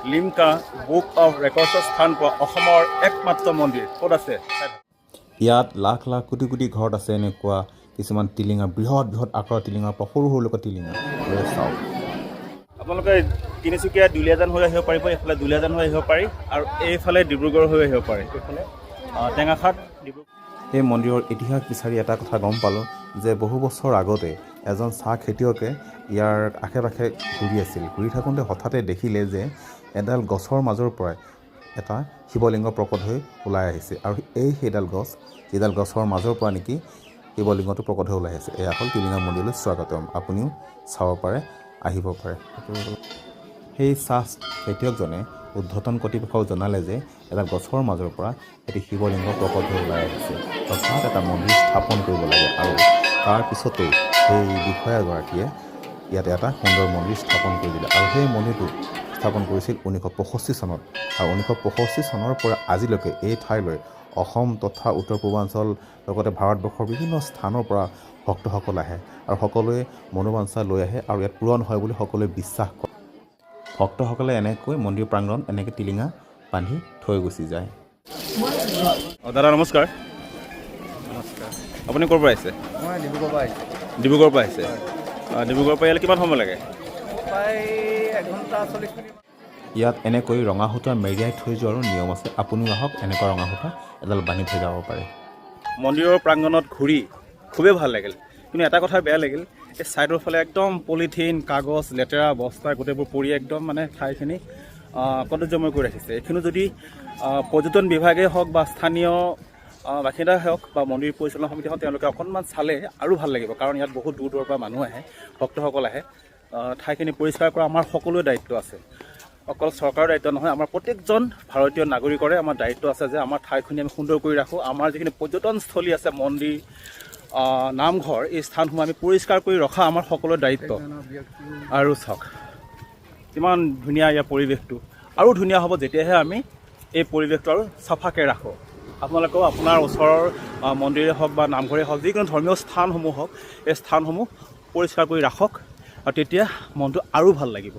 Limca book of ৰেকৰ্ডছৰ স্থান পোৱা অসমৰ একমাত্ৰ মন্দিৰ ক'ত আছে? ইয়াত লাখ লাখ কোটি কোটি ঘৰত আছে এনেকুৱা কিছুমান টিলিঙা, বৃহৎ বৃহৎ আকাৰৰ টিলিঙাৰ পৰা সৰু সৰুলৈকে টিলিঙা চাওক। আপোনালোকে তিনিচুকীয়া দুলীয়াজান হৈ আহিব পাৰিব, এইফালে দুলীয়াজান হৈ আহিব পাৰি, আৰু এইফালে ডিব্ৰুগড় হৈ আহিব পাৰি, এইফালে টেঙাখাট ডিব্ৰুগড়। এই মন্দিৰৰ ইতিহাস বিচাৰি এটা কথা গম পালোঁ যে বহু বছৰ আগতে এজন চাহ খেতিয়কে ইয়াৰ আশে পাশে ঘূৰি আছিল। ঘূৰি থাকোঁতে হঠাতে দেখিলে যে এডাল গছৰ মাজৰ পৰাই এটা শিৱলিংগ প্ৰকট হৈ ওলাই আহিছে, আৰু সেইডাল গছ, যিডাল গছৰ মাজৰ পৰা নেকি শিৱলিংগটো প্ৰকট হৈ ওলাই আহিছে। এয়া হ'ল টিলিঙা মন্দিৰলৈ স্বাগতম। আপুনিও চাব পাৰে, আহিব পাৰে। সেই চাহ খেতিয়কজনে উদ্ধতন কৰ্তৃপক্ষক জনালে যে এটা গছৰ মাজৰ পৰা এটি শিৱলিংগ প্ৰকট হৈ ওলাই আহিছে, অৰ্থাৎ এটা মন্দিৰ স্থাপন কৰিব লাগে। আৰু তাৰ পিছতেই সেই বিষয়াগৰাকীয়ে ইয়াতে এটা সুন্দৰ মন্দিৰ স্থাপন কৰি দিলে, আৰু সেই মন্দিৰটো স্থাপন কৰিছিল 1965 চনত। আৰু 1965 চনৰ পৰা আজিলৈকে এই ঠাইলৈ অসম তথা উত্তৰ পূৰ্বাঞ্চল লগতে ভাৰতবৰ্ষৰ বিভিন্ন স্থানৰ পৰা ভক্তসকল আহে, আৰু সকলোৱে মনোবাঞ্ছা লৈ আহে, আৰু ইয়াত পূৰণ হয় বুলি সকলোৱে বিশ্বাস কৰে। ভক্তসকলে এনেকৈ মন্দিৰ প্ৰাংগণ এনেকৈ টিলিঙা বান্ধি থৈ গুচি যায়। দাদা নমস্কাৰ। নমস্কাৰ। আপুনি ক'ৰ পৰা আহিছে? মই ডিব্ৰুগড়ৰ পৰা আহিছোঁ। ডিব্ৰুগড়ৰ পৰা আহিছে। ডিব্ৰুগড়ৰ পৰা ইয়ালৈ কিমান সময় লাগে? প্ৰায় 1 ঘণ্টা 40 মিনিট। ইয়াত এনেকৈ ৰঙা সূতা মেৰিয়াই থৈ যোৱাৰো নিয়ম আছে। আপুনিও আহক, এনেকুৱা ৰঙা সূতা এডাল বান্ধি থৈ যাব পাৰে। মন্দিৰৰ প্ৰাংগণত ঘূৰি খুবেই ভাল লাগিল, কিন্তু এটা কথা বেয়া লাগিল, এই ছাইডৰ ফালে একদম পলিথিন, কাগজ, লেতেৰা বস্তা গোটেইবোৰ পৰি একদম মানে ঠাইখিনি কদৰ্যময় কৰি ৰাখিছে। এইখিনি যদি পৰ্যটন বিভাগেই হওক বা স্থানীয় বাসিন্দাই হওক বা মন্দিৰ পৰিচালনা সমিতি হওক, তেওঁলোকে অকণমান চালে আৰু ভাল লাগিব, কাৰণ ইয়াত বহুত দূৰ দূৰৰ পৰা মানুহ আহে, ভক্তসকল আহে। ঠাইখিনি পৰিষ্কাৰ কৰা আমাৰ সকলোৰে দায়িত্ব আছে, অকল চৰকাৰৰ দায়িত্ব নহয়, আমাৰ প্ৰত্যেকজন ভাৰতীয় নাগৰিকৰে আমাৰ দায়িত্ব আছে যে আমাৰ ঠাইখিনি আমি সুন্দৰ কৰি ৰাখোঁ। আমাৰ যিখিনি পৰ্যটনস্থলী আছে, মন্দিৰ, নামঘৰ, এই স্থানসমূহ আমি পৰিষ্কাৰ কৰি ৰখা আমাৰ সকলোৰে দায়িত্ব। আৰু চাওক কিমান ধুনীয়া ইয়াৰ পৰিৱেশটো, আৰু ধুনীয়া হ'ব যেতিয়াহে আমি এই পৰিৱেশটো আৰু চাফাকৈ ৰাখোঁ। আপোনালোকেও আপোনাৰ ওচৰৰ মন্দিৰেই হওক বা নামঘৰেই হওক, যিকোনো ধৰ্মীয় স্থানসমূহ হওক, এই স্থানসমূহ পৰিষ্কাৰ কৰি ৰাখক, আৰু তেতিয়া মনটো আৰু ভাল লাগিব।